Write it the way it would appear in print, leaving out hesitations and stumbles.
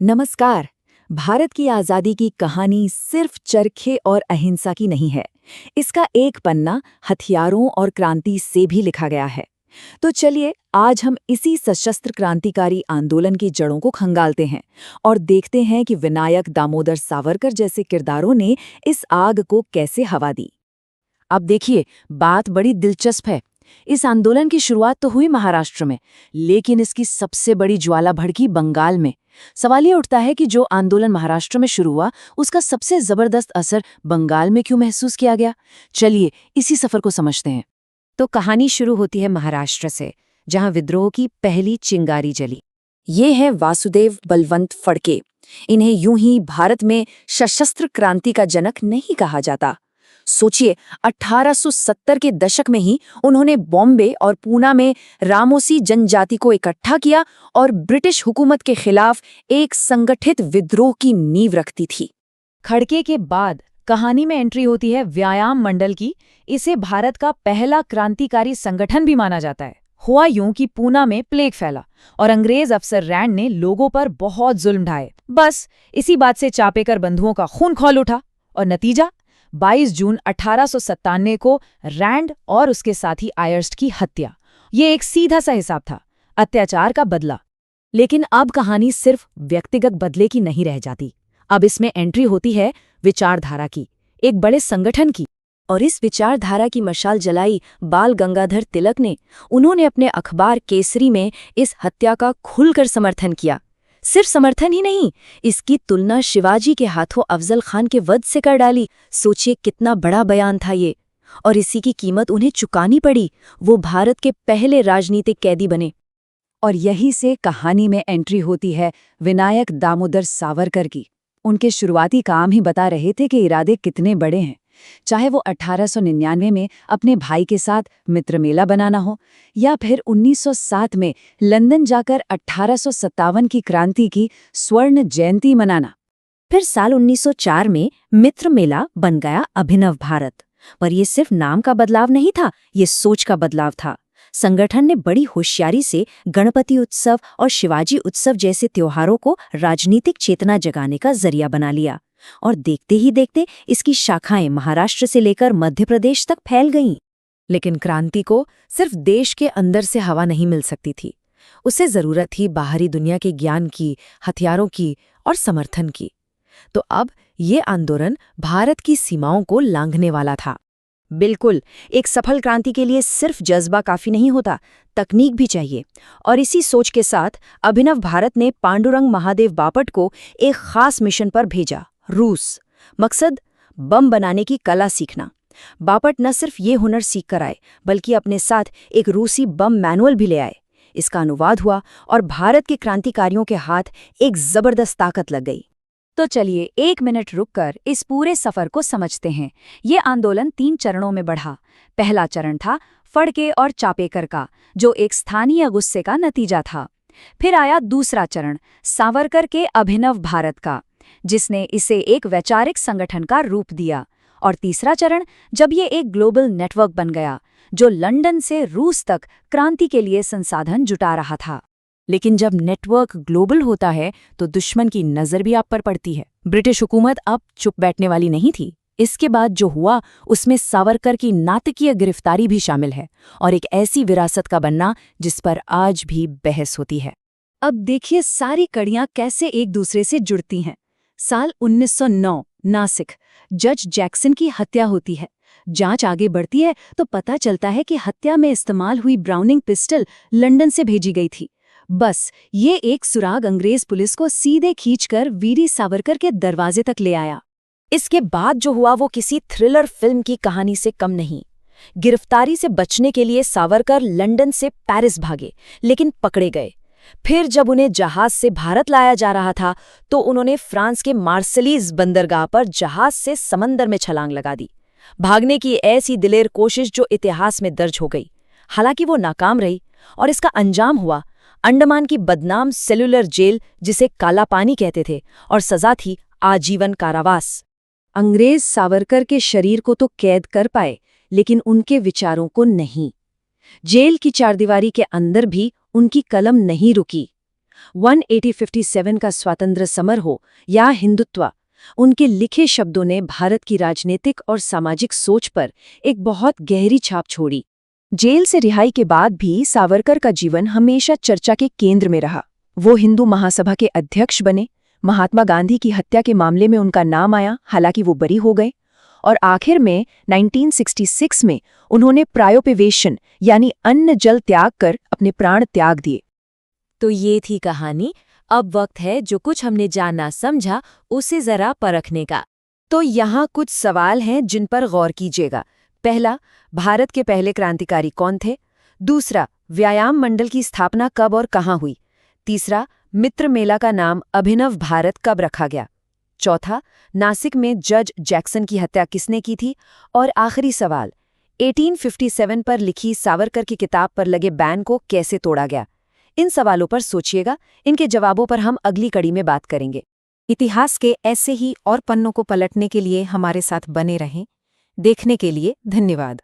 नमस्कार। भारत की आज़ादी की कहानी सिर्फ चरखे और अहिंसा की नहीं है। इसका एक पन्ना हथियारों और क्रांति से भी लिखा गया है। तो चलिए आज हम इसी सशस्त्र क्रांतिकारी आंदोलन की जड़ों को खंगालते हैं और देखते हैं कि विनायक दामोदर सावरकर जैसे किरदारों ने इस आग को कैसे हवा दी। अब देखिए, बात बड़ी दिलचस्प है। इस आंदोलन की शुरुआत तो हुई महाराष्ट्र में, लेकिन इसकी सबसे बड़ी ज्वाला भड़की बंगाल में। सवाल ये उठता है कि जो आंदोलन महाराष्ट्र में शुरू हुआ, उसका सबसे जबरदस्त असर बंगाल में क्यों महसूस किया गया? चलिए इसी सफर को समझते हैं। तो कहानी शुरू होती है महाराष्ट्र से, जहां विद्रोह की पहली चिंगारी जली। ये हैं वासुदेव बलवंत फड़के। इन्हें यूं ही भारत में सशस्त्र क्रांति का जनक नहीं कहा जाता। सोचिए, 1870 के दशक में ही उन्होंने बॉम्बे और पूना में रामोसी जनजाति को इकट्ठा किया और ब्रिटिश हुकूमत के खिलाफ एक संगठित विद्रोह की नींव रखती थी। खड़के के बाद कहानी में एंट्री होती है व्यायाम मंडल की। इसे भारत का पहला क्रांतिकारी संगठन भी माना जाता है। हुआ यूं कि पूना में प्लेग फैला और अंग्रेज अफसर रैंड ने लोगों पर बहुत जुल्म ढाए। बस इसी बात से चापेकर बंधुओं का खून खौल उठा और नतीजा 22 जून 1897 को रैंड और उसके साथी आयर्स्ट की हत्या। ये एक सीधा सा हिसाब था, अत्याचार का बदला। लेकिन अब कहानी सिर्फ व्यक्तिगत बदले की नहीं रह जाती। अब इसमें एंट्री होती है विचारधारा की, एक बड़े संगठन की। और इस विचारधारा की मशाल जलाई बाल गंगाधर तिलक ने। उन्होंने अपने अखबार केसरी में इस हत्या का खुलकर समर्थन किया। सिर्फ समर्थन ही नहीं, इसकी तुलना शिवाजी के हाथों अफजल खान के वध से कर डाली। सोचिए कितना बड़ा बयान था ये, और इसी की कीमत उन्हें चुकानी पड़ी। वो भारत के पहले राजनीतिक कैदी बने। और यही से कहानी में एंट्री होती है विनायक दामोदर सावरकर की। उनके शुरुआती काम ही बता रहे थे कि इरादे कितने बड़े हैं। चाहे वो 1899 में अपने भाई के साथ मित्र मेला बनाना हो, या फिर 1907 में लंदन जाकर 1857 की क्रांति की स्वर्ण जयंती मनाना। फिर साल 1904 में मित्र मेला बन गया अभिनव भारत। पर ये सिर्फ नाम का बदलाव नहीं था, ये सोच का बदलाव था। संगठन ने बड़ी होशियारी से गणपति उत्सव और शिवाजी उत्सव जैसे त्योहारों को राजनीतिक चेतना जगाने का जरिया बना लिया। और देखते ही देखते इसकी शाखाएं महाराष्ट्र से लेकर मध्य प्रदेश तक फैल गईं। लेकिन क्रांति को सिर्फ देश के अंदर से हवा नहीं मिल सकती थी। उसे जरूरत थी बाहरी दुनिया के ज्ञान की, हथियारों की और समर्थन की। तो अब ये आंदोलन भारत की सीमाओं को लांघने वाला था। बिल्कुल, एक सफल क्रांति के लिए सिर्फ जज्बा काफी नहीं होता, तकनीक भी चाहिए। और इसी सोच के साथ अभिनव भारत ने पांडुरंग महादेव बापट को एक खास मिशन पर भेजा, रूस। मकसद बम बनाने की कला सीखना। बापट न सिर्फ ये हुनर सीख कर आए, बल्कि अपने साथ एक रूसी बम मैनुअल भी ले आए। इसका अनुवाद हुआ और भारत के क्रांतिकारियों के हाथ एक जबरदस्त ताकत लग गई। तो चलिए 1 मिनट रुककर इस पूरे सफर को समझते हैं। ये आंदोलन 3 चरणों में बढ़ा। पहला चरण था फड़के और चापेकर का, जो एक स्थानीय गुस्से का नतीजा था। फिर आया दूसरा चरण सावरकर के अभिनव भारत का, जिसने इसे एक वैचारिक संगठन का रूप दिया। और तीसरा चरण जब ये एक ग्लोबल नेटवर्क बन गया, जो लंदन से रूस तक क्रांति के लिए संसाधन जुटा रहा था। लेकिन जब नेटवर्क ग्लोबल होता है तो दुश्मन की नज़र भी आप पर पड़ती है। ब्रिटिश हुकूमत अब चुप बैठने वाली नहीं थी। इसके बाद जो हुआ उसमें सावरकर की नाटकीय गिरफ्तारी भी शामिल है, और एक ऐसी विरासत का बनना जिस पर आज भी बहस होती है। अब देखिए सारी कड़ियां कैसे एक दूसरे से जुड़ती हैं। साल 1909 नासिक, जज जैक्सन की हत्या होती है। जांच आगे बढ़ती है तो पता चलता है कि हत्या में इस्तेमाल हुई ब्राउनिंग पिस्टल लंदन से भेजी गई थी। बस ये एक सुराग अंग्रेज पुलिस को सीधे खींचकर वीर सावरकर के दरवाजे तक ले आया। इसके बाद जो हुआ वो किसी थ्रिलर फिल्म की कहानी से कम नहीं। गिरफ्तारी से बचने के लिए सावरकर लंदन से पेरिस भागे, लेकिन पकड़े गए। फिर जब उन्हें जहाज से भारत लाया जा रहा था तो उन्होंने फ्रांस के मार्सेलीज बंदरगाह पर जहाज से समंदर में छलांग लगा दी। भागने की ऐसी दिलेर कोशिश जो इतिहास में दर्ज हो गई। हालांकि वो नाकाम रही, और इसका अंजाम हुआ अंडमान की बदनाम सेलुलर जेल, जिसे काला पानी कहते थे, और सजा थी आजीवन कारावास। अंग्रेज सावरकर के शरीर को तो कैद कर पाए, लेकिन उनके विचारों को नहीं। जेल की चारदीवारी के अंदर भी उनकी कलम नहीं रुकी। 1857 का स्वातंत्र्य समर हो या हिंदुत्व, उनके लिखे शब्दों ने भारत की राजनीतिक और सामाजिक सोच पर एक बहुत गहरी छाप छोड़ी। जेल से रिहाई के बाद भी सावरकर का जीवन हमेशा चर्चा के केंद्र में रहा। वो हिंदू महासभा के अध्यक्ष बने, महात्मा गांधी की हत्या के मामले में उनका नाम आया, हालांकि वो बरी हो गए, और आखिर में 1966 में उन्होंने प्रायोपवेशन यानी अन्न जल त्याग कर अपने प्राण त्याग दिए। तो ये थी कहानी। अब वक्त है जो कुछ हमने जाना समझा उसे जरा परखने का। तो यहाँ कुछ सवाल हैं जिन पर गौर कीजिएगा। पहला, भारत के पहले क्रांतिकारी कौन थे? दूसरा, व्यायाम मंडल की स्थापना कब और कहाँ हुई? तीसरा, मित्र मेला का नाम अभिनव भारत कब रखा गया? चौथा, नासिक में जज जैक्सन की हत्या किसने की थी? और आखिरी सवाल, 1857 पर लिखी सावरकर की किताब पर लगे बैन को कैसे तोड़ा गया? इन सवालों पर सोचिएगा, इनके जवाबों पर हम अगली कड़ी में बात करेंगे। इतिहास के ऐसे ही और पन्नों को पलटने के लिए हमारे साथ बने रहें। देखने के लिए धन्यवाद।